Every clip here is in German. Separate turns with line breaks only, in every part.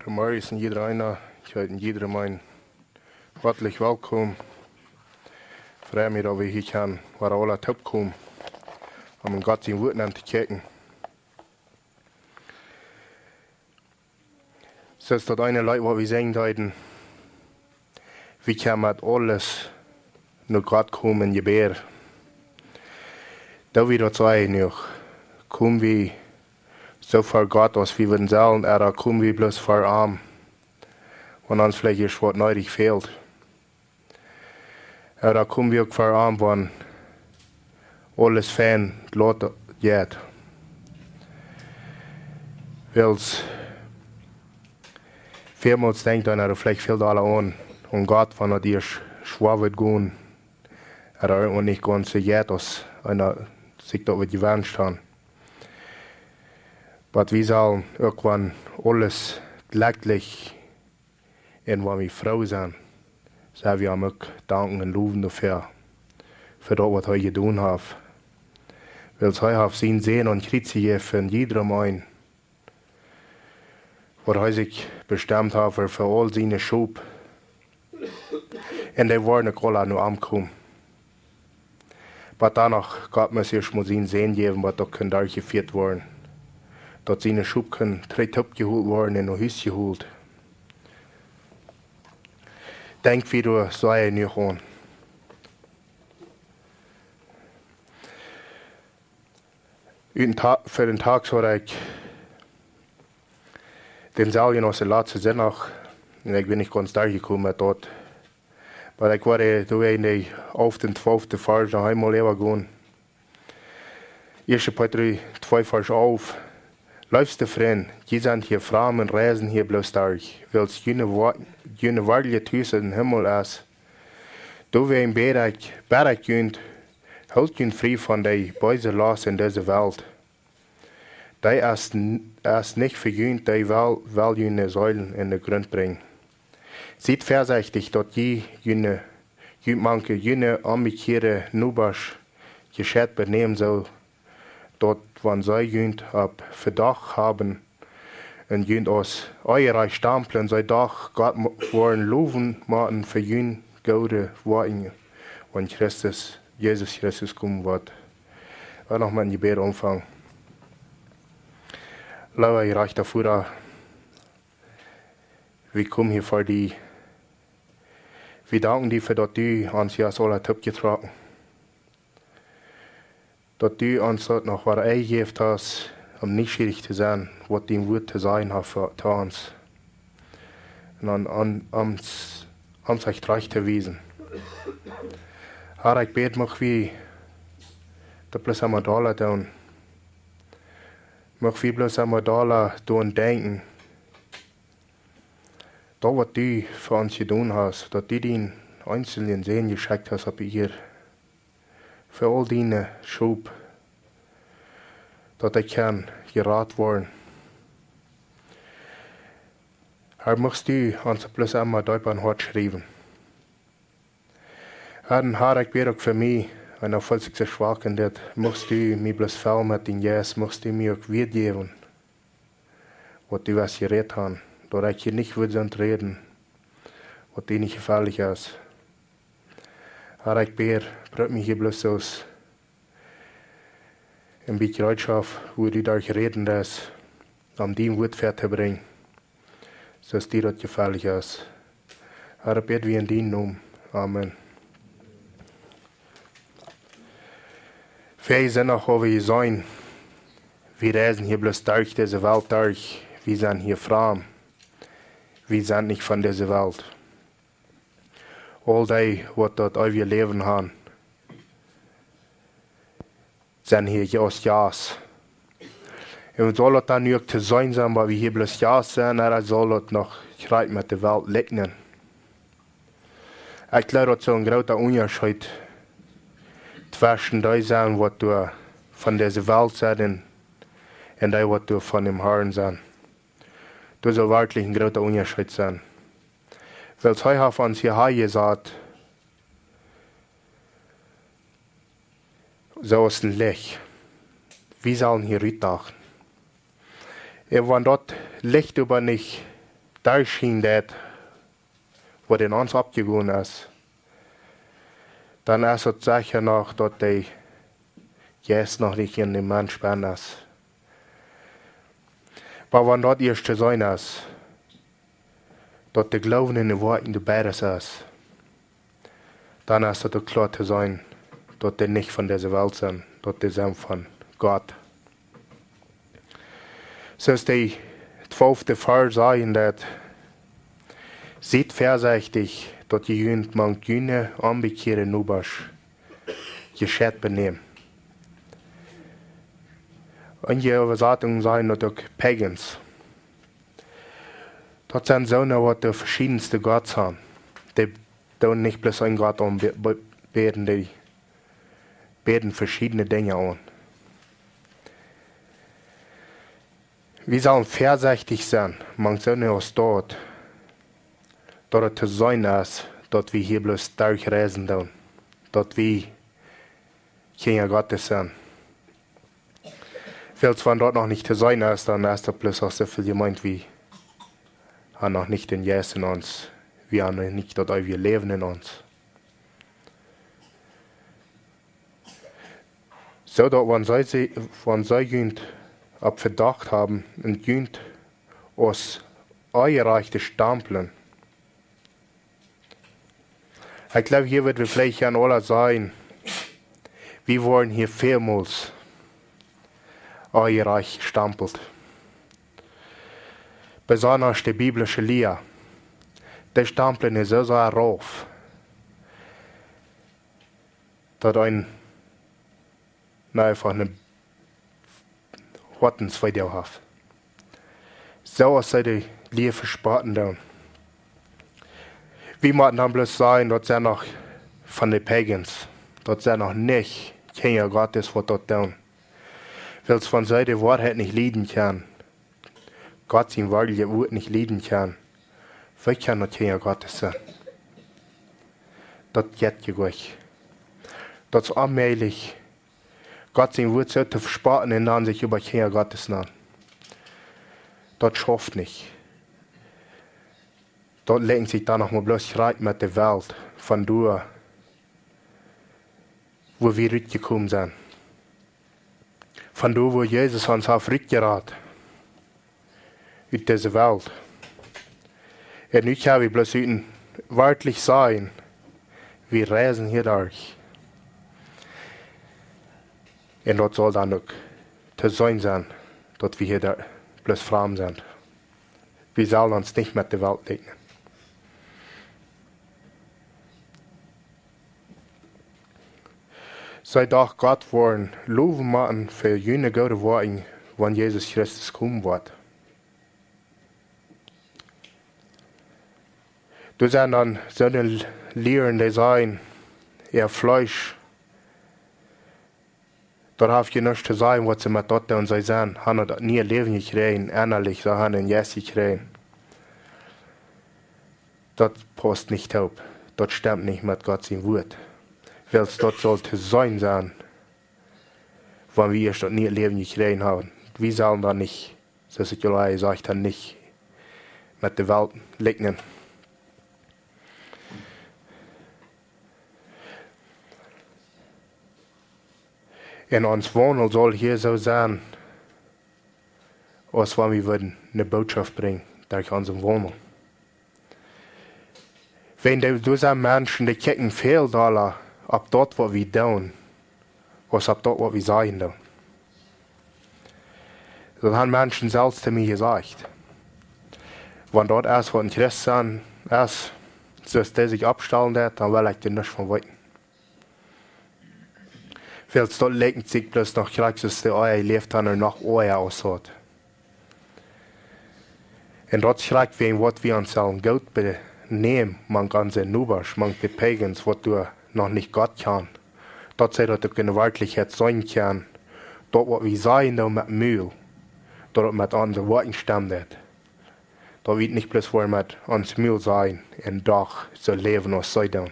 Goedemorgen aan iedereen. Ik heet iedereen hartelijk welkom. Vrij me dat we hier gaan waar alle top komen. Om een God zijn woord aan te kijken. Zoals dat eine Leute, wat we zeggen deuten. We gaan met alles naar God komen in gebed. Dat we dat zeggen nog. Komen we so voor God, als we willen sollen, oder kommen wir bloß vor arm, wenn uns vielleicht ist, was nötig fehlt. Oder kommen wir auch vor arm, wenn alles fein lot geht. Weil's vielmals denkt einer, vielleicht fehlt alle an, und Gott, wenn er dir schwer wird gehen, oder irgendwo nicht ganz so geht, dass einer sich dort wird gewünscht hat. Aber wir sollen irgendwann alles glücklich und wenn wir froh sind, sollen wir ihm auch danken und loben dafür, für das, was er getan hat. Weil er hat sein Sehen und Kreuz gegeben für jedem ein, was er sich bestimmt hat für all seine Schub. Und die waren auch alle nur angekommen. Aber danach gab man sich mal sein Sehen geben, was da durchgeführt worden. Dat seine Schub können direkt abgeholt worden und nach Hause geholt. Denk wie du so nicht an. Für den Tag so ich den Salien aus der letzten Sonntag, und ich bin nicht ganz da gekommen dort. Aber ich war auf den 12. Vers noch einmal übergehen. 1. Petrus 2 Vers auf. Liebste Freund, die sind hier Frauen und reisen hier bloß durch, weil es jene wirkliche Tüse im Himmel ist. Du wir im Berg gehen, hält ihn frei von der böse Last in dieser Welt. Der ist nicht verjüngt, der will jene Säulen in den Grund bringen. Seid vorsichtig, dass manche jene ambikierte Nubasch gescheit benehmen soll, dort, wann sie jünd ab Verdacht haben, und jünd aus eurer Stampeln, sei doch Gott wollen loben, machen für jünd gute Worte, wenn Jesus Christus kommen wird. Und noch mal ein Gebet anfangen. Lauer, ich reich dafür, wir kommen hier vor die, wir danken dir für, dass du uns hier alle Tipp getragen. Dass du uns dort noch was eingegeben hast, um nicht schwierig zu sein, was dein Wort zu sein hat für uns. Und uns echt recht zu wiesen. Herr, ich bete mich wie, da bloß einmal da tun. Mich wie bloß einmal da tun denken. Da, was du für uns getan hast, dass du den einzelnen Sehen geschickt hast, ab hier. Für all deine Schub, dass ich kann gerat worden. Herr, möchtest du uns bloß einmal dort ein Wort schreiben. Herr, ich bete auch für mich, wenn falls ich so schwach bin, möchtest du mich bloß fällen mit den Jes, möchtest du mir auch wiedergeben, was du was geredet hast, dass ich hier nicht würde reden, was dir nicht gefährlich ist. Herr, ich bete, bring mich hier bloß aus ein bisschen Bereitschaft, wo du da reden lässt, um dein Wort fertig zu bringen, dass dir das gefährlich ist. Herr, ich bete wie in deinem Namen. Amen. Wir sind auch, wo wir sein. Wir reisen hier bloß durch diese Welt durch. Wir sind hier frei. Wir sind nicht von dieser Welt. All die, was dort euer Leben haben, sind hier just Jas. Und soll das dann nicht zu sein sein, weil wir hier bloß Jas sind, oder soll das noch gerade mit der Welt liegen? Ich glaube, das so ein großer Unterschied zwischen dem sein, was du von dieser Welt sagst, und dem, was du von dem Herrn sagst. Das soll wirklich ein großer Unterschied sein. Weil es heute uns hier gesagt, so ist ein Licht. Wir sollen hier rütdachen. Wenn dort Licht über nicht durchschien, das, was in uns abgegangen ist, dann ist es sicher noch, dass die jetzt noch nicht in dem Mensch bin ist. Aber wenn das erst zu sein ist, dass der Glauben in den Worten des Betes ist, dann ist es klar zu sein, dass die nicht von dieser Welt sind, dass die sind von Gott. So ist die 12. Vers sagen, dass seid vorsichtig, dass die Jünd man keine unbekehrte Nubasch gescheit benehmen. Einige Übersetzungen sagen natürlich Pagans. Das sind so, was die verschiedensten Gott haben. Die tun nicht bloß einen Gott anbeten, die beten verschiedene Dinge an. Wir sollen vorsichtig sein, man soll nicht aus dort, dass es zu sein ist, dass wir hier bloß durchreisen tun, dass wir Kinder Gottes sind. Falls wenn dort noch nicht zu sein ist, dann ist das bloß auch so viel gemeint wie haben noch nicht den Jesus in uns. Wir haben noch nicht das ewige Leben in uns. So, dass wenn sie jünd ab Verdacht haben und jünd aus euerreichte Stampeln. Ich glaube, hier wird wir vielleicht an alle sein. Wir wollen hier vielmals euerreich stampelt. Besonders die biblische Lehre. Die Stampeln ist so rauf, dass ein einfach eine Hortensvideo hat. So ist die Lehre versprochen dann. Wir müssen dann bloß sagen, dass sie noch von den Pagans, dass sie noch nicht Kinder Gottes, was dort tun. Weil es von sie die Wahrheit nicht leiden kann. Gott sein wirkliche Wort nicht leiden kann. Wie kann das Kinder Gottes sein? Das geht ja gut. Das ist allmählich. Gott sein Wort so zu versprechen und dann sich über Kinder Gottes nach. Das schafft nicht. Dort legen sich dann noch mal bloß Streit mit der Welt, von da, wo wir rausgekommen sind. Von da, wo Jesus uns auf rausgeraten aus dieser Welt. Und nicht habe ich bloß wörtlich sagen, wir reisen hier durch. Und dort soll dann auch zu sein, dass wir hier bloß fremd sind. Wir sollen uns nicht mit der Welt legen. Sei doch Gott wollen loben machen für jene gute Worte, wenn Jesus Christus kommen wird. Du sind dann so eine Lehren, die sagen, ihr Fleisch, dort habt ihr nichts zu sagen, was sie mit dort und sie sagen, haben das nie Leben gekriegt, innerlich, sie haben ein Yes gekriegt. Das passt nicht auf. Das stimmt nicht mit Gottes Wort. Weil es dort sollte sein, wenn wir erst das nie Leben gekriegt haben. Wir sollen da nicht, so ist es ja gesagt, dann nicht mit der Welt liegen. In uns Wohnung soll hier so sein, als wenn wir eine Botschaft bringen durch unsere Wohnung. Wenn du sind Menschen, die kicken viel da, ab dort, was wir tun, als ab dort, was wir sagen tun. Das haben Menschen selbst zu mir gesagt. Wenn dort erst was interessant ist, so dass der sich abstellen wird, dann will ich den nicht von weitem. Weil dort legen sich bloß noch gleich, dass der euer lebt und noch euer aussieht. Und dort schreibt wir, was wir uns sollen Gott benehmen, man kann sie nubisch, man die Pagans, was du noch nicht Gott kann. Dort sei dass du keine Wirklichkeit sein kann. Dort, was wir sagen, da mit Mühe, dort mit unseren Worten stimmt. Da wird nicht bloß wohl mit uns Mühe sein, und doch so leben als sei dann.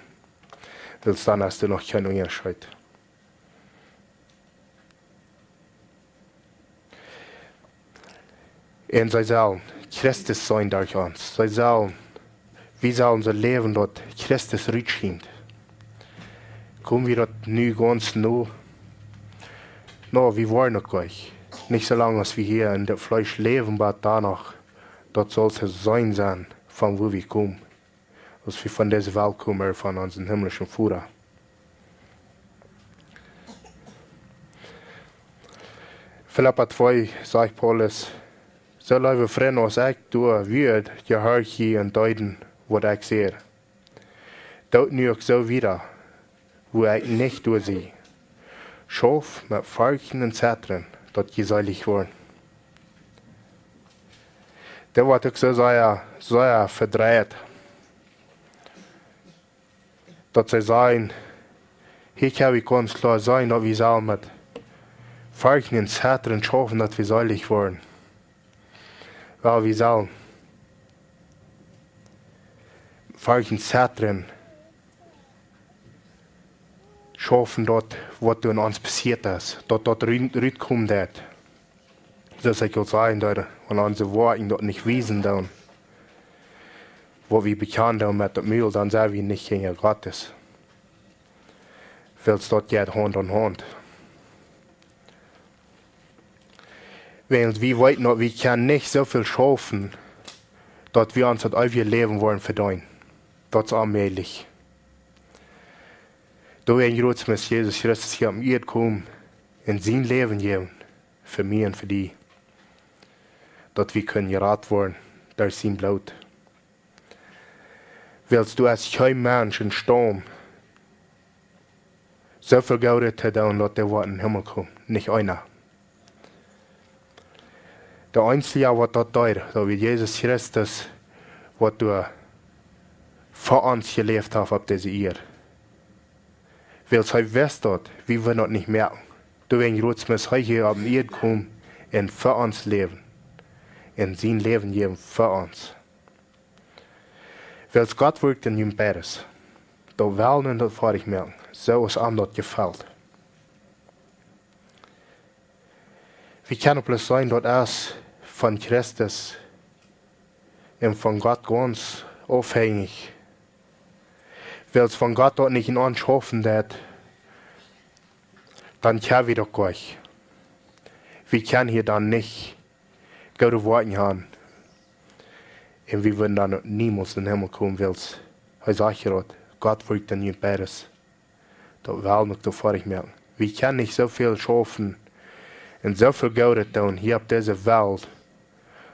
Weil dann hast du noch keine Unterschied. Und sie sagen, Christus sein durch uns. Wir sollen unser Leben dort Christus rutschint. Kommen wir dort nu ganz no. No, wir wollen noch gleich. Nicht so lange, als wir hier in dem Fleisch leben, aber danach, dort soll es sein, von wo wir kommen. Als wir von dieser Welt kommen, von unserem himmlischen Vater. Philippa 2 sagt Paulus, so lieve vrienden als ik door weet, je hoort je en duiden wat ik zeg. Dat nu ook zo wieder, wo ik niet doorzie. Schaf met Falken en Zetren, dat je seilig wordt. Dat wordt ook zo verdreht. Dat ze zijn, hier kan we ganz klar zijn dat we zal met Falken en Zetren schaffen, dat we seilig worden. Wel, we zullen Falken Zetren schaffen dort, wat in ons passiert is. Dat uitkomt dat. Dus ik wil zeggen, dat onze woorden dat niet wezen doen. Wat we bekend doen met het muil, dan zijn we niet geen gratis. Wils dat gaat hand aan hand. Want we weten dat we kunnen niet zoveel schaffen, dat we ons het eigen leven wollen verdienen. Dat is onmogelijk. Door een groot met Jezus Christus hier om hier komen en zijn leven geven, voor mij en voor die. Dat we kunnen gered worden door zijn bloed. Wils du als geen mens in storm zoveel gouden te doen, dat er wat in de hemel komt, niet einer. De einzige wat dat doet, dat we Jezus Christus, wat du voor ons geleefd hebt op deze eer. Wils hij wist dat, wie we dat niet merken. Door een groot hij hier op de eer komen en voor ons leven. En zijn leven geven voor ons. Wils God werkt in je bedes. Dat wel en dat voor ik merken. Zoals aan dat gevalt. We kunnen plus zijn dat als van Christus en van God ganz afhängig. Wils van God dat niet in ons hoffen dat, dan kunnen we dat gleich. We kunnen hier dan niet goede woorden hebben. En we würden dan niemals in den Himmel komen, wils hij zegt je dat, God werkt in je bedes. Dat wel nog davor ich merken. We kunnen niet zoveel schaffen en zoveel goede doen hier op deze wereld,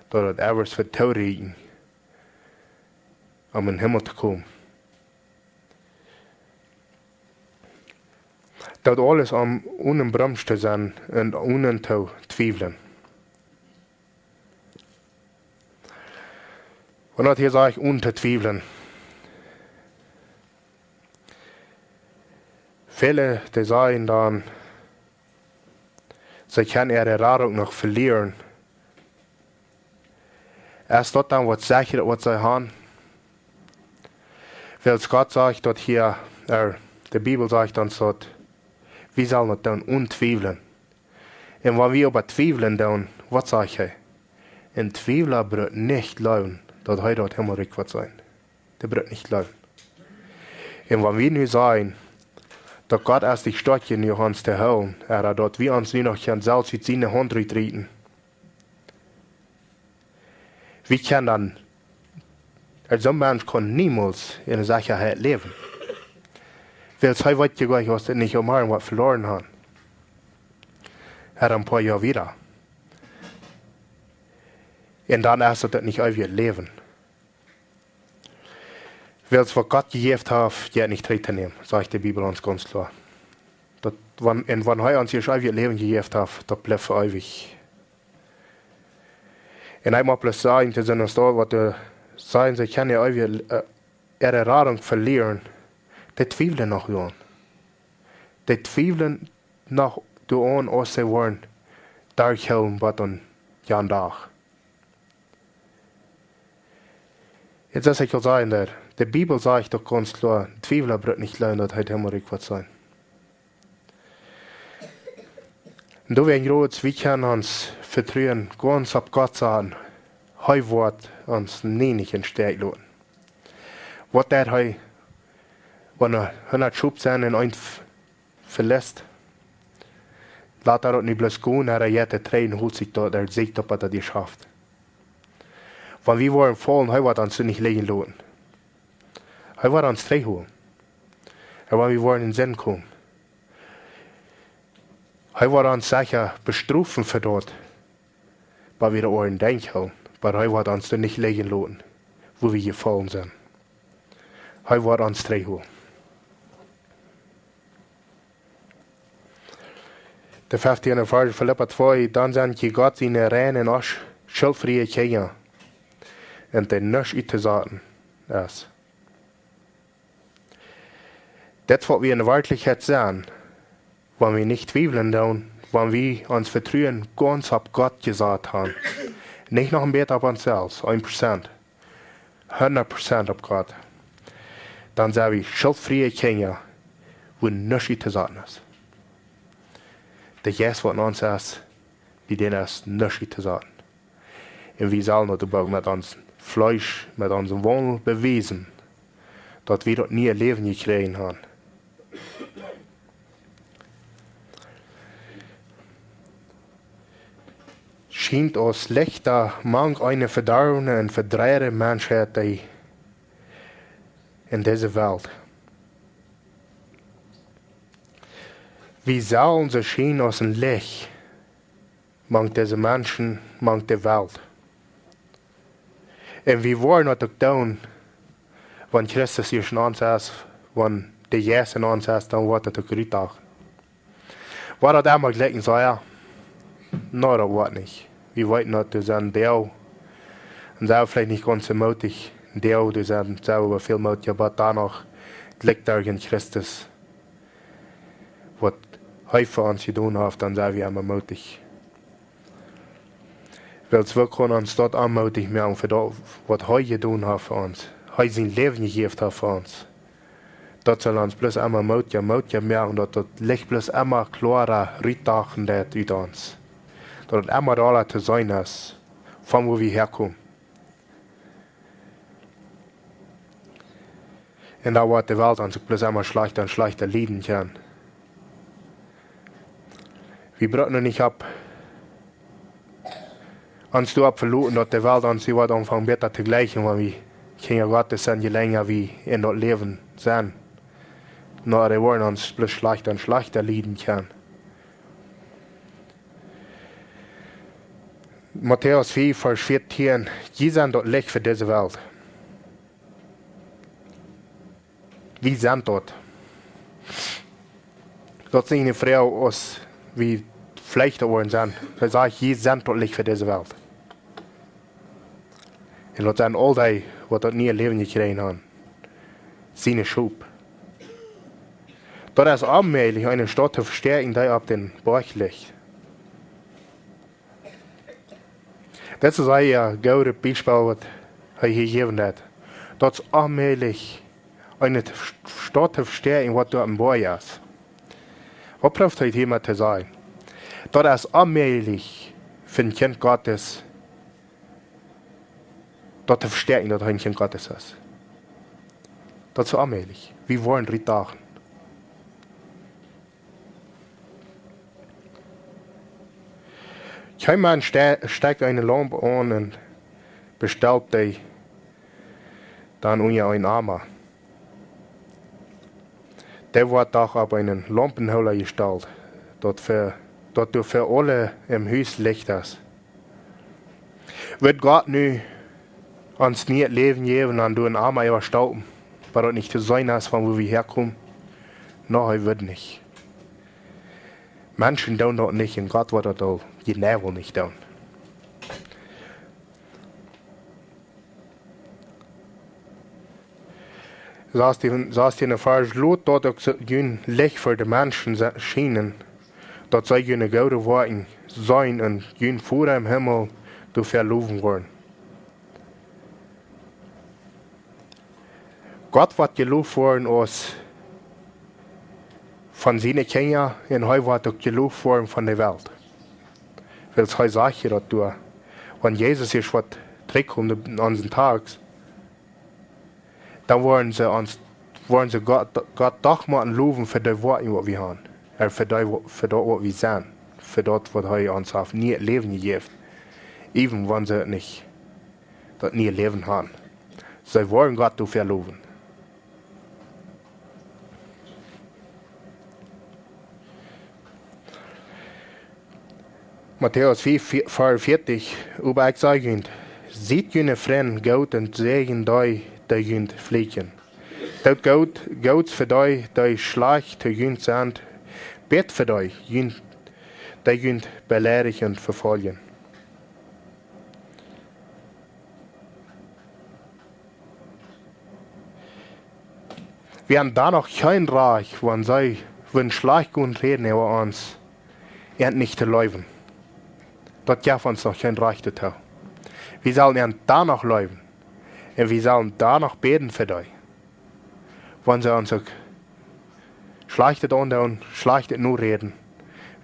dat het ergens vertrouwen om in den Himmel te komen. Dat alles om onbremst te zijn en ohne te twijfelen. Und dat hier sage ich ohne twijfelen. Viele, die sagen dann, sie können ihre Erinnerung noch verlieren. Erst dort dann, was sicher, was sie haben. Weil Gott sagt dort hier, die Bibel sagt dann so, wir sollen das dann untweifeln. Und wenn wir aber zweifeln dann, was sagt er? Ein Zweifler braucht nicht leiden, dass er dort himmelreich wird sein. Der braucht nicht leiden. Und wenn wir nu sagen, dass Gott erst die Stadt in uns zu holen, dort wir uns nu noch selbst mit seiner Hand treten. Wir können dann, als so ein Mensch kann niemals in der Sicherheit leben. Weil es weiß ja gleich, was nicht umher was verloren hat. Ein paar Jahre wieder. Und dann erst das nicht ewig leben. Weil es, was Gott gegeben hat, ja nicht treten nehmen, sagt die Bibel uns ganz klar. Und wenn er uns hier ewig Leben gegeben hat, das bleibt für ewig. Und einmal bloß sagen, das sind uns da, was du sagen, sie können ja ewig ihre Erinnerung verlieren. Die zweifeln noch an. Die zweifeln noch an, als sie wollen, durchhalten, was dann Jan Tag. Jetzt ist ich sagen, die Bibel sagt doch ganz klar, Zweifler braucht nicht lernen, dass heute himmelreich wird sein. Und da wir groß, wir können uns vertrauen, ganz auf Gott sagen, hij wordt ons niet in sterk laten. Wat dat hij, wanneer hij schub zijn en een verlässt, laat dat niet bloß gaan, naar hij te trainen, hoe zich dat er ziet op wat hij schafft. Wanneer we worden vallen, hij wordt ons niet liggen laten. Hij wordt ons terugholen. En wanneer we worden in zin komen, hij wordt ons zeker bestrafen voor dat, wat we oren denken, maar hij wordt ons er niet liggen laten, wo we gevallen zijn. Hij wordt ons terugholen. De 15e vers Philippa 2, dan zijn je God zijn rein en os schuldvrije kinderen, en de niks uit te zaten is. Dat wat we in de werkelijkheid zijn, wanneer we niet twijfelen doen, wanneer we ons vertrouwen ganz op Gott gesagt haben. Nicht noch ein bisschen auf uns selbst, 1%. 100% auf Gott. Dann sind wir schuldfreie Kinder, wo nichts zu sagen ist. Der Jesus, was in uns ist, bei denen ist nichts zu sagen. Und wir sollen natürlich mit unserem Fleisch, mit unserem Wohnen beweisen, dass wir dort nie ein Leben gekriegt haben. Schient ons licht dat manch eine verdarrende en verdreide Menschheit in deze Welt. Wie sollen ze schien als een Licht, manch deze Menschen, manch de Welt. En wie worden dat ook doen, wanneer Christus hier in ons is, wanneer de Jezus in ons is, dan wordt het ook uitdagen. Wat dat allemaal gelijk zo, ja? Nou, dat wordt niet. Wir wollten not, du sind der, und selber vielleicht nicht ganz so mutig, der, du sind selber viel mutiger, aber danach liegt da in Christus, was er für uns getan hat, dann sind wir immer mutig. Weil wir können uns dort anmutig machen für das, was er getan hat für uns. Er sein Leben gegeben hat für uns. Das soll uns bloß immer mutiger machen, dass das Licht bloß immer klarer rütdachen wird über uns. Dat het immer alle te zijn is, van waar we herkomen. En daar wordt de wereld ons bloß immer schlechter und schlechter leiden kann. Wir brauchen noch nicht ab, uns du verloren, dass die Welt uns wird anfangen besser zu gleichen, weil wir Kinder Gottes sind, je länger wir in das Leben sind. Nur die wollen uns bloß schlechter und schlechter leiden kann. Matthäus 4, Vers 14. Die sind dort Licht für diese Welt. Wir sind dort. Dort sind eine Frau aus, wie Flechter geworden sind. Sie sagt, die sind dort Licht für diese Welt. Und dort sind all die, die dort nie ein Leben gekriegt haben. Seine Schub. Dort ist allmählich eine Stadt zu verstärken, die auf den Berg liegt. Das ist ein gutes Beispiel, was er hier gegeben hat. Das ist allmählich eine Stadt zu verstehen, was dort am Berg ist. Was braucht er hier mal zu sagen? Das ist allmählich für ein Kind Gottes, dort zu verstehen, dass er ein Kind Gottes ist. Das ist allmählich. Wir wollen 3 Tage. Kein Mann steigt eine Lampe an und bestellt die dann unter einen Armer. Der wird auch auf einen Lampenholer gestellt, dort für alle im Haus Licht ist. Wird Gott nu uns nie Leben geben und du einen Armer überstauben, weil das nicht zu sein ist, von wo wir herkommen? Nein, er wird nicht. Menschen tun das nicht und Gott wird das auch genau nicht tun. Sagst du in der Vers, lot dort auch ein Licht für die Menschen schienen, dass sie eine gute Worte sein und ein vor im Himmel du verloben worden. Gott wird gelobt worden aus von seinen Kindern und er wird auch gelobt worden von der Welt. Weil er sagt, dass du, wenn Jesus ist, was terugkommen an unseren Tags, dann wollen sie Gott doch mal loben für die Worte, was wir haben. Für das, was wir sind. Für das, was er uns auf nie Leben gegeben. Even wenn sie nicht das nie Leben haben. Sie wollen Gott dafür loben. Matthäus 4, 44, über ich sage, sieht jene Freund Gott und segen die jünd fliegen. Dat Gott für die schlecht jünd sind, bet für die jünd beleidigen und verfolgen. Wir haben da noch kein Reich, wenn schlecht und reden über uns, nicht zu leben. Das darf uns noch kein Reich zu tun. Wir sollen da noch leben. Und wir sollen da noch beten für dich. Wenn sie uns schlecht und schlecht nur reden,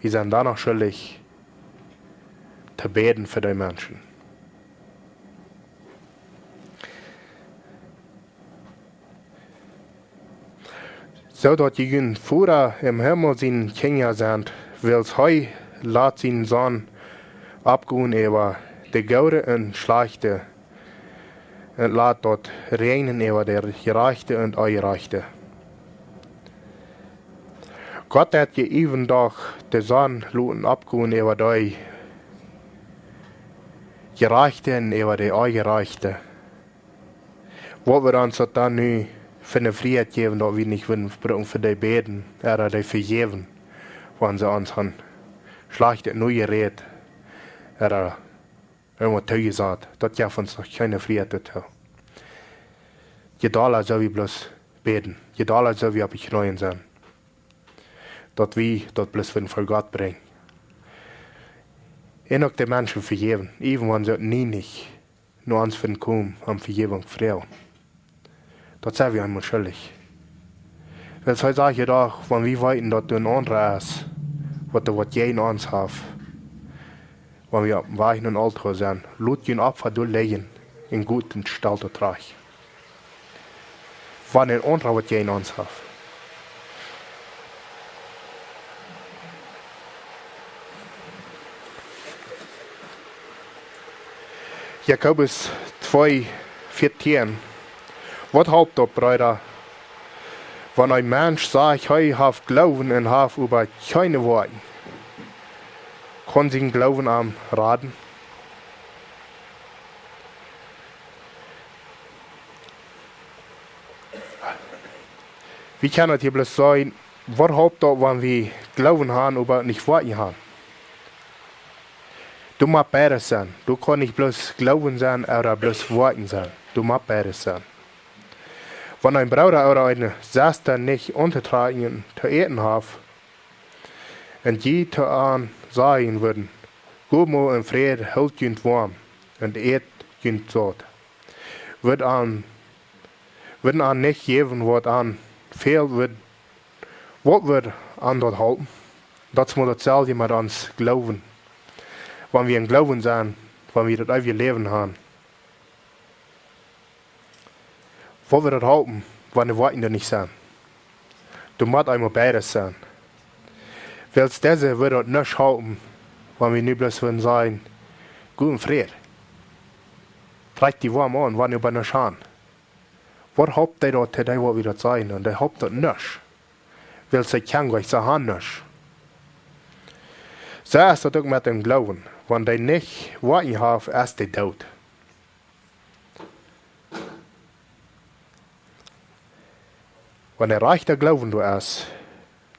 wir sind da noch schuldig zu beten für die Menschen. So dass die Führer im Himmel sind Kinder sind, will es heu lat sein Sohn abgehen über die Gute und Schlechte und lat dort regnen über der Gerechte und Ungerechte. Gott hat gegeben doch den Sohn luten abgehen über die Gerechte und über die Ungerechte. Wo wir uns dann nu für eine Freiheit geben, dass wir nicht für die beten, oder die vergeben, wenn sie uns haben schlecht und neue Rede, oder irgendwas zugesagt. Das darf uns noch keine Freiheit tun. Jedala soll wir bloß beten. Jedala soll wir auf die Knie sein. Dass wir das bloß für Gott bringen. Auch die Menschen vergeben, even wenn sie nie nicht nur uns finden kommen, um Vergebung fragen. Das sind wir einmal schuldig. Das heißt auch jedoch, wenn wir weiten, dass du ein anderer ist, was jeden uns hat, wenn wir am Weichen und Alter sind, lut ihn ab, du legen, in guten Stall zu tragen. Wenn ein anderer, was jeden uns hat. Jakobus 2, 14. Was habt ihr, Brüder? Wenn ein Mensch sagt, er hat Glauben und hat über keine Worte, kann sie Glauben am raten? Wie kann das hier bloß sein? Was habt ihr, wenn wir Glauben haben, aber nicht Worte haben? Du musst beides sein. Du kannst nicht bloß Glauben sein oder bloß Worte sein. Du musst beides sein. Wenn ein Bruder oder eine Schwester nicht untertragen zu eten hat, und die zu an sagen würden, gut mal in Frieden, hält jünd warm und eet jünd satt, würden an nicht geben, was an fehlt, was wird an dort halten. Das muss dasselbe mit uns glauben. Wenn wir in Glauben sind, wenn wir das ewige Leben haben. Wo wir das halten, wenn die Worte nicht sind. Du musst einmal beides sein. Weil diese wird das nicht halten, wenn wir nicht bloß sagen, guten Frieden. Treibt die warm an, wenn wir nicht haben. Was habt ihr dort, die was wir das sagen? Und die habt das nicht. Weil sie kann euch, sie haben nicht. So ist das auch mit dem Glauben. Wenn die nicht Worte haben, ist die tot. Wenn der Reich der Glauben du ist,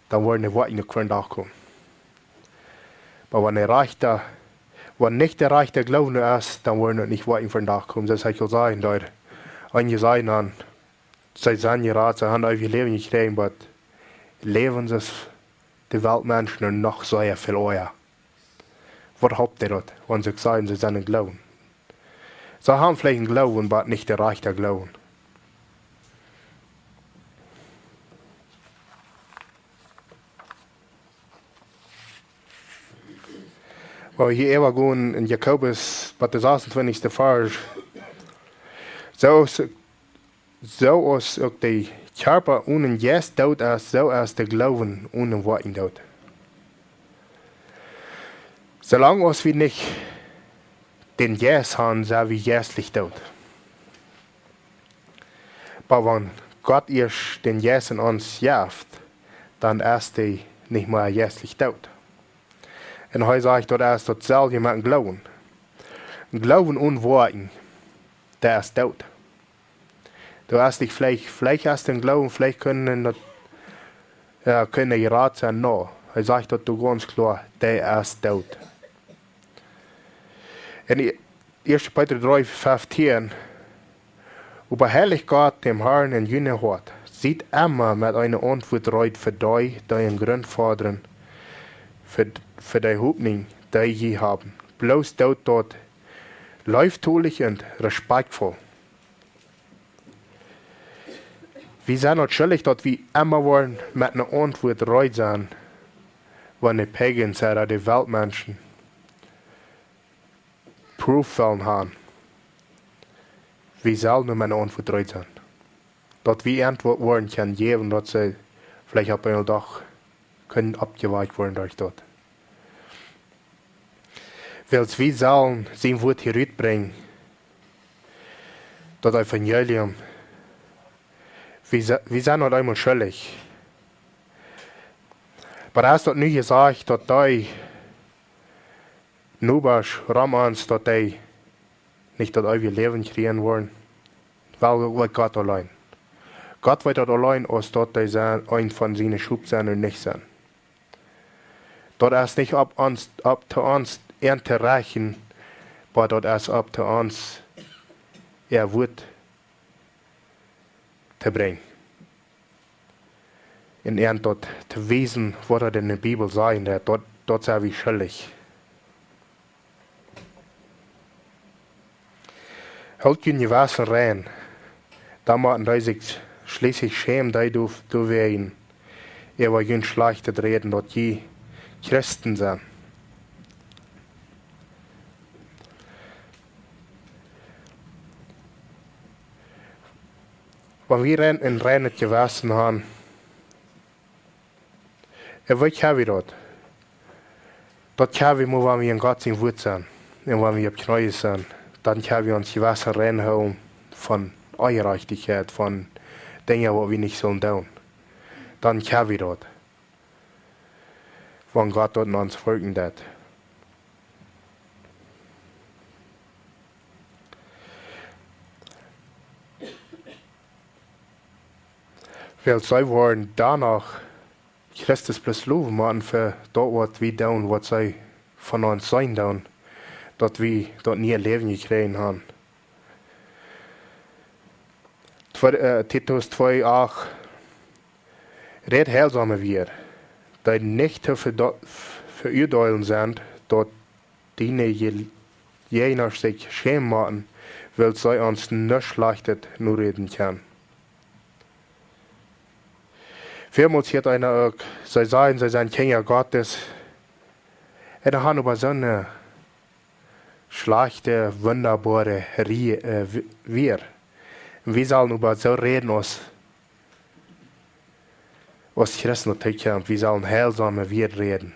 dann wollen die Worte nicht nachkommen. Aber wenn nicht der Reich der Glauben du ist, dann wollen die nicht Worte nachkommen. Das heißt, ich sagen, dort, einige sagen dann, sie sind gerade, sie haben euer Leben gekriegt, aber leben sie die Weltmenschen noch sehr viel euer. Was habt ihr dort, wenn sie sagen, sie sind ein Glauben? Sie haben vielleicht einen Glauben, aber nicht der Reich der Glauben. Waar hier eeuwig gewoon in Jakobus, wat de 26e vers. Zoals ook de Körper ohne Jes dood ist, so ist der Glauben ohne Worten dood. Solange uns wir nicht den Jes haben, sind wir jeslich dood. Aber wenn Gott erst den Jes in uns jaft, dann ist er nicht mehr jeslich dood. Und heute sage ich, das ist dasselbe mit dem Glauben. Glauben ohne Worten, der ist dood. Du hast dich vielleicht hast du den Glauben, vielleicht können die Rat sein, no. Er sagt dort ganz klar, der ist tot. In 1. Petrus 3,15 überherrlich Gott dem Herrn in jene Hort, sieht immer mit einer Antwort reut für die deinen Grundvadern, für die Hoffnung, die je haben. Bloß dort läuftulich und respektvoll. Wir sind natürlich, dass wir immer wollen mit einer Antwort reut sein, wenn die Pagans oder die Weltmenschen Prüfungen haben. Wir sollen nur mit einer Antwort reut sein. Dass wir Antwort wollen können geben, dass sie vielleicht ab einem Tag können abgeweicht werden durch dort. Weil wir sollen sein Wort hier bringen, das Evangelium. Wir sind noch einmal schuldig. Aber er hat nicht gesagt, dass die Nubasch, Ramans, dass die nicht das ewige Leben kriegen wollen. Weil Gott allein. Gott weiß das allein, als dass die ein von seinen Schub sind und nicht sind. Das ist nicht ab zu uns Ernte reichen, aber das ist ab zu uns, er wird te brengen. En dort te wezen wat er in de Bibel zijn, dort zijn we schuldig. Houd je je wassen rein, dan moeten die zich schließlich schämen, die du werden, über jün schlechtet reden, dort je Christen sind. Wenn wir ein reines Gewissen haben, was haben wir dort? Dort haben wir, wenn wir in Gott sein Wort sind, und wenn wir auf Knäuel sind, dann haben wir uns Gewissen reinhauen von Ungerechtigkeit, von Dingen, die wir nicht sollen tun. Dann haben wir dort, wenn Gott dort in uns folgen wird. Weil sie wollen danach Christus plus loben machen für dort, was wir tun, was sie von uns sein tun, dass wir dort nie ein Leben gekriegt haben. Titus 2,8 Red heilsame wir, die nicht verurteilen sind, dass die jener sich schämen machen, weil sie uns nicht schlechtet nur reden können. Vielmals hat einer auch, sie seien Kinder Gottes. Und er hat aber so eine schlechte, wunderbare Wir. Wir sollen über so reden, als Christen natürlich haben. Wir sollen heilsame Wir reden.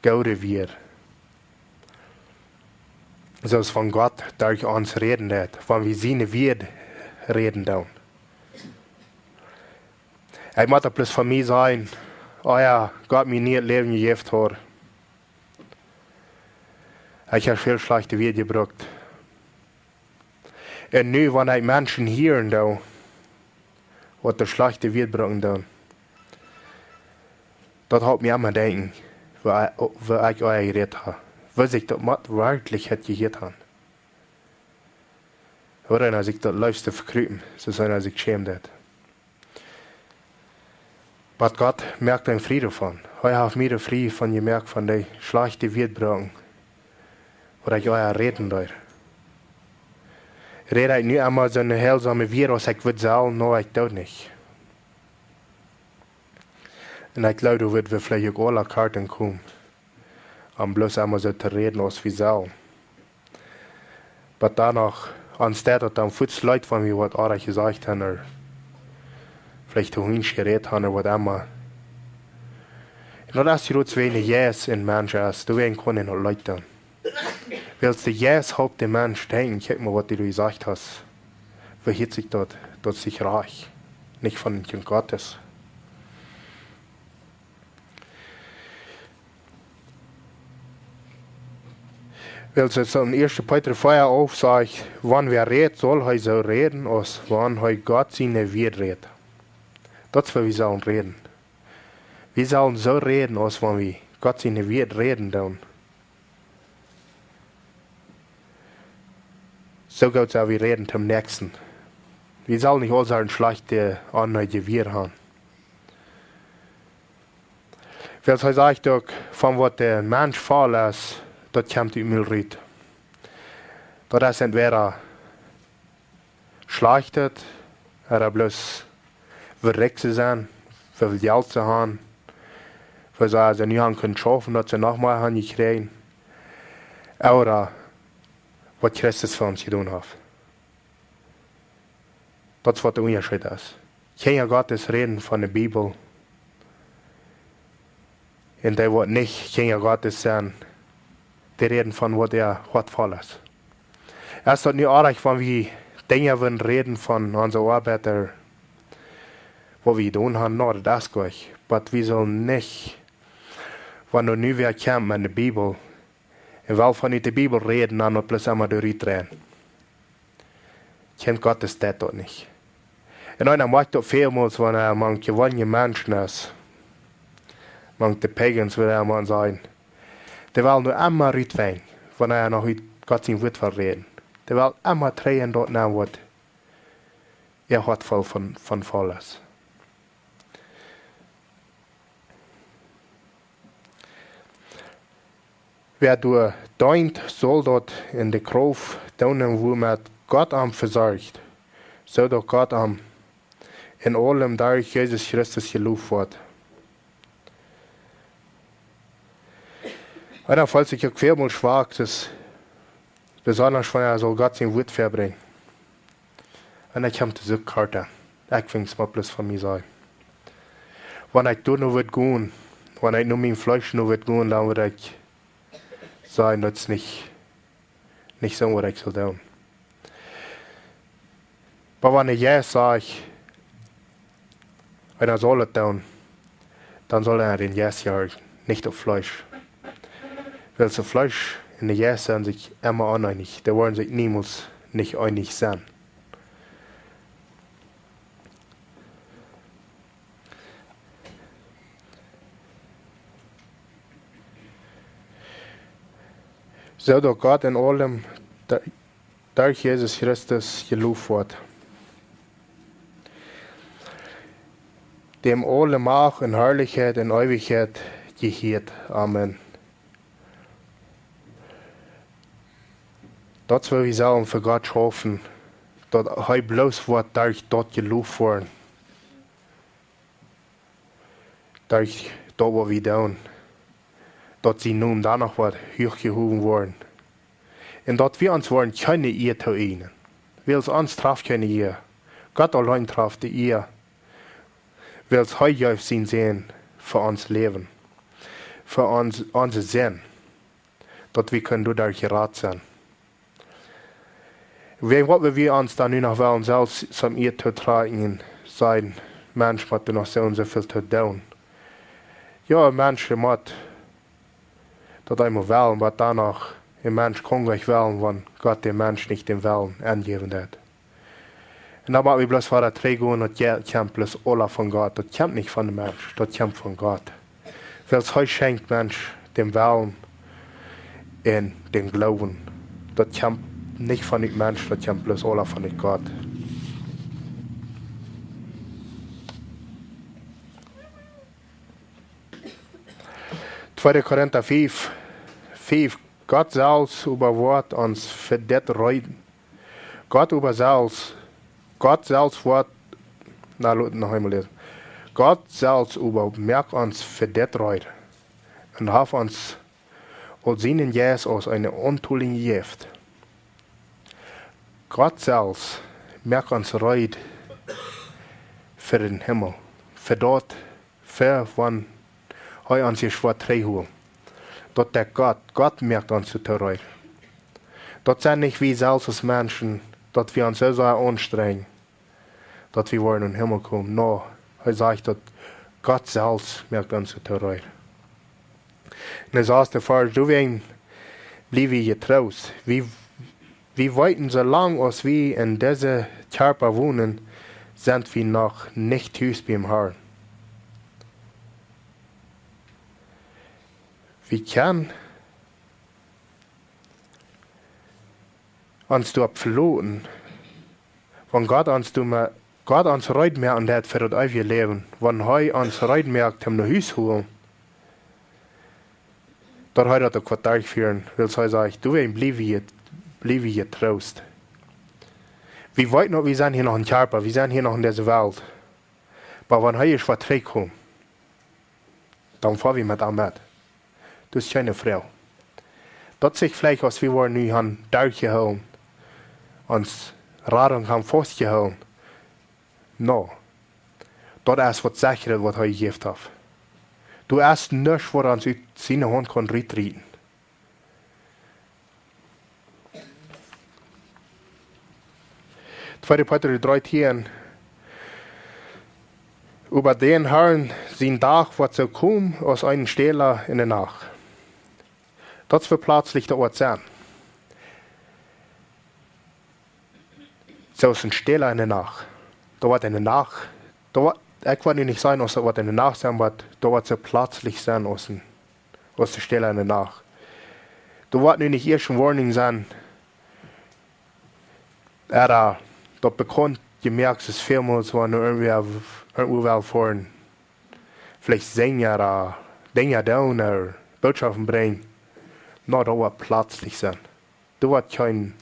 Gute Wir. So ist von Gott durch uns reden wird, wenn wir seine Wir reden dann. Ich muss bloß von mir sein, oh ja, Gott mir nie ein Leben gegeben hat. Ich habe viel schlechte Wege gebracht. Und nu, wenn ich Menschen hören, da, was der schlechte Wege bringen, dann, das hat mir immer denken, wo ich euch geredet habe. Was ich das wirklich hätte gehört haben. Oder als ich das Leibste verkrüpen, so sein, als ich geschämt hätte. Aber Gott merkt einen Frieden von. Heute habe mir den Frieden von gemerkt, von der schlechten Wiederbringen. Oder ich euer reden da. Rede ich nicht einmal so eine heilsame Virus, ich würde sagen, no, ich tue nicht. Und ich glaube, da wird wir vielleicht auch alle Karten kommen. bloß einmal so zu reden, als wir sollen. Aber danach, anstatt dass dann viele Leute von mir was anderes gesagt haben, oder vielleicht auch nicht geredet haben, oder was immer. Und das ist jetzt wenig Yes in Menschen ist, du werden keine Leute tun. Weil der Yes hat der Mensch denken, guck mal, was du gesagt hast. Verhält sich dort sich reich. Nicht von den Kind Gottes. Weil es in 1. Petrus 4 auf sagt, wann wer redet, soll er so reden, als wann er Gott seine wird redet. Das ist, was wir sollen reden. Wir sollen so reden, als wenn wir Gott seine wird reden dann. So gut soll wir reden zum Nächsten. Wir sollen nicht all so schlechte Anhöhe wir haben. Weil es sagt auch, von was der Mensch vorlässt, das kommt die Müllrüt. Das ist entweder schlechtet, oder bloß verreckt zu sein, für Geld zu haben, für sie also nicht haben können schaffen, dass sie nochmal haben gekriegt. Oder was Christus für uns getan hat. Das ist, was der Unterschied ist. Kinder Gottes reden von der Bibel. Und die, die nicht Kinder Gottes sind, die reden von, was hat voll ist. Es ist nicht artig, wenn wir Dinge reden von unseren Arbeitern, wo wir tun haben, no, das ist gut. Aber wir sollen nicht, wenn du nie wieder kommst in der Bibel, und weil von der Bibel reden, dann plötzlich einmal durchdrehen. Kind Gottes das dort nicht. Und einer macht das vielmals, wenn man gewonnene Menschen ist. Man die Pagans, würde man sagen. Die wollen nur einmal rütteln, wenn noch Gott sein Wort verreden. Die wollen einmal drehen dort nach, was hat voll von voll ist. Wer du deint, soll dort in der Kraft tun, wo man Gott am versorgt, so dass Gott am in allem durch Jesus Christus gelobt wird. Und dann fällt sich auch viermal schwach, das besonders wenn so Gott sein Wort verbringt. Und dann kommt diese Karte. Ich finde es mal bloß von mir sein. Wenn ich dort noch gehen, wenn ich nur mein Fleisch noch gehen, dann würde ich sagen, das ist nicht so, was ich soll tun. Aber wenn ich ja sage, und er soll es tun, dann soll er den Yes hören, nicht auf Fleisch. Weil das Fleisch und die Yes sind sich immer uneinig. Die wollen sich niemals nicht einig sein. So dass Gott in allem durch Jesus Christus gelobt wird. Dem alle Macht und Herrlichkeit und Ewigkeit gehört. Amen. Das will wir sagen für Gott hoffen, dass er bloß wird durch dort gelobt worden. Durch dort, wo wir tun. Dass sie nun danach wird hochgehoben worden. Und dass wir uns wollen, keine ihr zu ihnen. Weil es uns traf keine ihr. Gott allein traf die ihr. Weil es heute auf sein sehen für uns Leben. Für uns, unser Sinn. Dass wir können dadurch gerat sein. Wenn wir uns dann noch wollen, selbst zum ihr zu tragen, sein, Mensch, muss du noch so und so viel zu tun. Ja, ein Mensch muss das einmal wählen, aber danach, ein Mensch kann gleich wählen, wenn Gott dem Mensch nicht den Willen angegeben hat. Und dann machen wir bloß vor der Trägung und das kommt bloß alle von Gott. Das kommt nicht von dem Mensch, das kommt von Gott. Weil es heute schenkt Mensch den Willen und den Glauben. Das kommt nicht von dem Mensch, das kommt bloß alle von dem Gott. Korinther 5. Gott selbst überwort uns für das Reuten. Gott selbst wird, noch einmal lesen. Gott selbst übermerkt uns für das Reuten. Und hat uns und seinen Jes aus eine untulige Gift. Gott selbst merkt uns reut für den Himmel, für dort, für wann er uns geschwar trehul. Dort der Gott merkt uns zu reut. Dort sind nicht wir selbst als Menschen, dort wir uns so anstrengen, dort wir wollen in den Himmel kommen. No, er sagt, dort Gott selbst merkt uns zu reut. Und er sagt, du wirst bleiben getrost. Wir weiten so lange, als wir in dieser Körper wohnen, sind wir noch nicht Hüs beim Herrn. Wir können uns dort verloren, wenn Gott uns reut mehr an das für das ewige Leben, wenn er uns reut merkt, um nach Hüs holen, dort hat er das Quartal führen, weil er sagt, du wirst bleiben getrost. Wir wollen noch, wir sind hier noch ein Körper, wir sind hier noch in dieser Welt. Aber wenn er was zurückkommt, dann fahren wir mit ihm mit. Das ist keine Frau. Das sich vielleicht, als wir wollen, nu haben durchgehauen, uns Radung haben festgehauen. No. Das ist was sicheres, was er gegeben hat. Du hast nichts, was uns aus seiner Hand kann retreten. 2. Petrus 3,10. Über den Herrn sein Tag wird so kommen aus einem Stehler in der Nacht. Das wird plötzlich der Ort sein. So ist ein Stehler in der Nacht. Da wird in der Nacht, ich will nicht sagen, dass da in der Nacht sein wird, da wird so plötzlich sein aus der Stehler in der Nacht. Da wird nicht erst ein Warning sein, dort bekommt gemerkt, dass vielmals, wenn irgendwo vorhin vielleicht singen oder Dinge down oder Botschaften bringen, da wird plötzlich sein. Da wird kein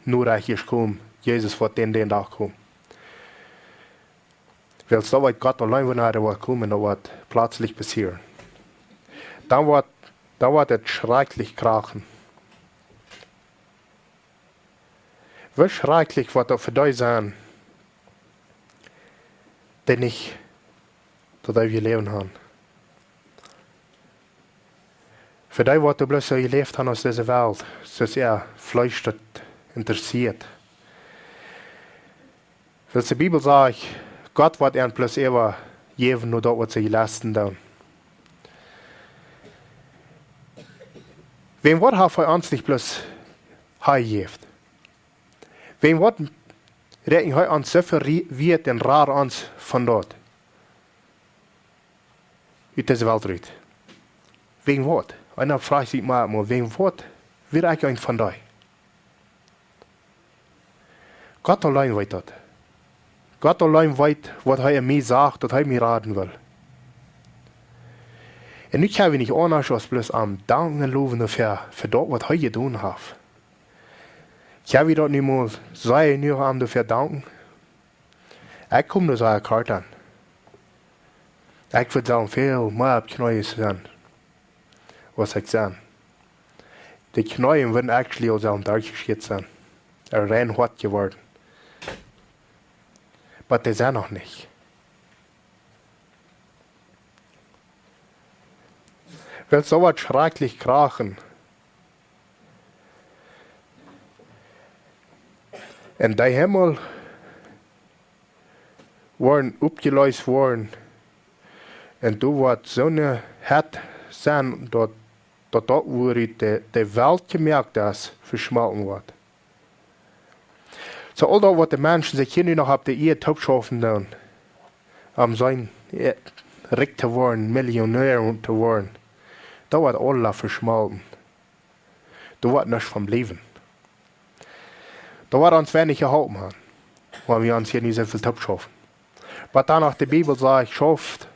Nurreiches kommen. Jesus wird den Tag kommen. Weil so wird Gott allein, wenn er wird kommen, da wird plötzlich passieren. Dann wird es schrecklich krachen. Wie schrecklich wird das für dich sein, die nicht das ewige Leben haben. Für dich wird du bloß so gelebt haben aus dieser Welt, so sehr Fleisch das interessiert. Weil die Bibel sagt, Gott wird ihnen bloß immer geben, nur das, was sie gelassen haben. Wem wird er für uns nicht bloß gegeben? Wem wird retten heute uns so viel wird den rar uns von dort? Uit deze Welt uit. Wem wird? Einer fragt sich mal, wem wird eigentlich ein von euch? Gott allein weiß das. Gott allein weiß, was er mir sagt, was er mir raten will. Und ich habe nicht anders als bloß am Danken loben dafür, für das, was er getan hat. Ich habe dort nicht mehr sei nur am dafür danken. Ich komme nur so eine Karte an. Ich würde sagen, viel mehr Knäuel sein, was ich sage. Die Knäuel würden actually aus einem durchgeschickt sein. Rein hart geworden. Aber die sind noch nicht. Weil so was schrecklich krachen. Und der Himmel waren abgelöst worden. Und du wird so eine Herd sein, dort wo die Welt gemerkt ist, verschmalten wird. So all das, was die Menschen sich hier noch auf der Erde topschaffen tun, sein reich zu werden, Millionär zu werden, da wird alles verschmalten. Da wird nichts vom Leben. Da wird uns wenig geholfen haben, weil wir uns hier nicht so viel topschaffen. Aber danach die Bibel sagt, schafft,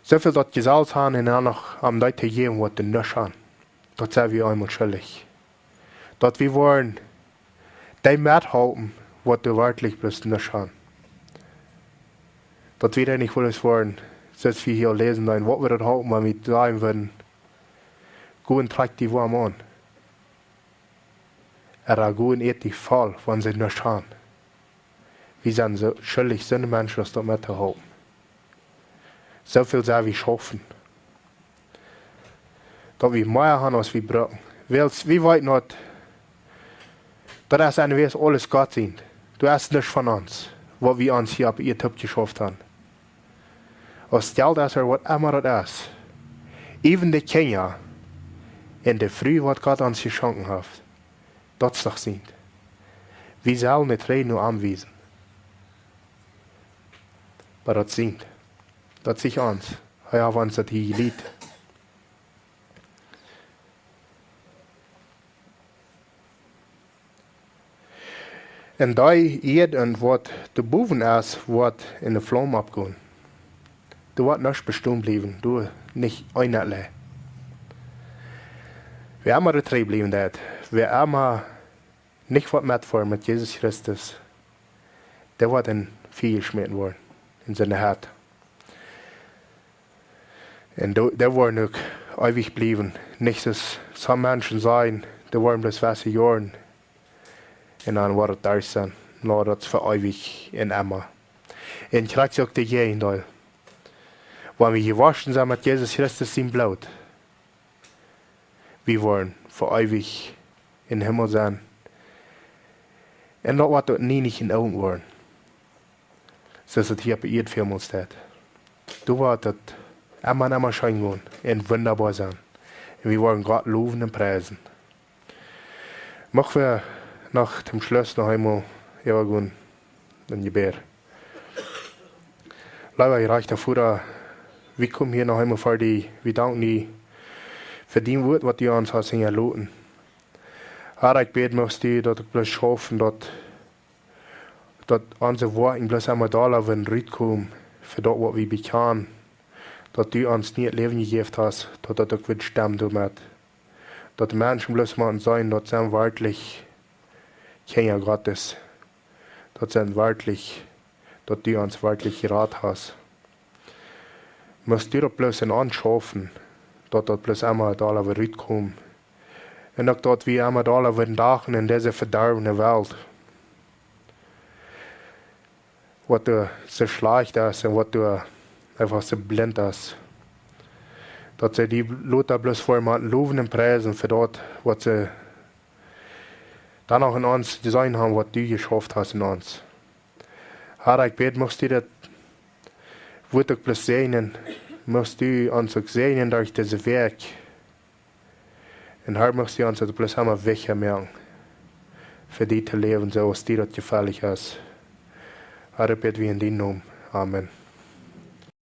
so viel dort gesagt haben, und dann noch am Leute geben, was die nicht haben. Dort sind wir einmal schuldig. Dort wir wollen, die mithalten, was die wirklich bloß nicht haben. Dort wir nicht alles wollen, zoals wir hier lesen, dann, was wir das halten, wenn wir sagen würden, Gott trägt die warm an. Gott ist die Fall, wenn sie nicht haben. Wir sind so schuldig, so eine Menschen, das mit zu halten. So viel sehr wir schaffen. Dass wir mehr haben, als wir brauchen. Weil wir weten nicht, dass das eine alles Gott sind. Du hast nicht von uns, was wir uns hier auf ihr Tipp geschafft haben. Und stell das was immer das ist. Even die Kinder, in der Früh, was Gott uns geschenkt hat, das doch sind. Wir sollen nicht reden nur anweisen. Aber das sind. Das sich uns. Ja, uns das hier geliebt. En da jeden wat de boven is, wat in de vlam opgaan. Du wordt nicht bestimmt bleiben, du nicht einheitlich. Wir immer retrei bleiben dat. Wir immer nicht was mitfahren mit Jesus Christus. Der wird in viel geschmiert worden, in seine Hart. Und der wird auch ewig bleiben. Nicht, dass so Menschen sein, die wollen bloß was Jahren. Und dann wird es da sein. Nur das für ewig in immer. Und ich sage auch dir jeden, wenn wir gewaschen sind mit Jesus Christus im Blut, wir wollen für ewig in den Himmel sein. Und das wird nie nicht in Augen werden. So ist es hier bei ihr für uns steht. Du wirst immer scheinen und wunderbar sein. Und wir wollen Gott loben und preisen. Machen wir nach dem Schluss noch einmal gehen, ein Gebet. Leider, ich reiche davor, wir kommen hier noch einmal vor die, wir danken dir für die Wort, was du uns hast hinterlassen. Herr, ich bete, möchtest du, dass ich bloß schaffen, dass unsere Worte bloß einmal da rauskommen, für das, was wir bekommen, dass du uns nicht Leben gegeben hast, dass das wird stimmen damit. Dass die Menschen bloß mal sein, dass sie wirklich Kinder Gottes, dass sie wirklich, dass du uns wirklich geraten hast. Musst du das bloß anschaffen, dass das bloß einmal da rauskommt. Und auch dort wir einmal da dachen in dieser verderbenden Welt. Was du so schlecht ist und was du einfach so blind ist. Dass sie die Leute bloß vor mal loben und preisen für das, was sie dann auch in uns design haben, was du geschafft hast in uns. Herr, ich bete, möchtest du das Wort auch bloß segnen, möchtest du uns auch segnen durch dieses Werk. Und Herr, möchtest du uns das bloß einmal wegmerken, für die zu leben, so was dir das gefällig ist. Herr, ich bete wie in deinem Namen. Amen.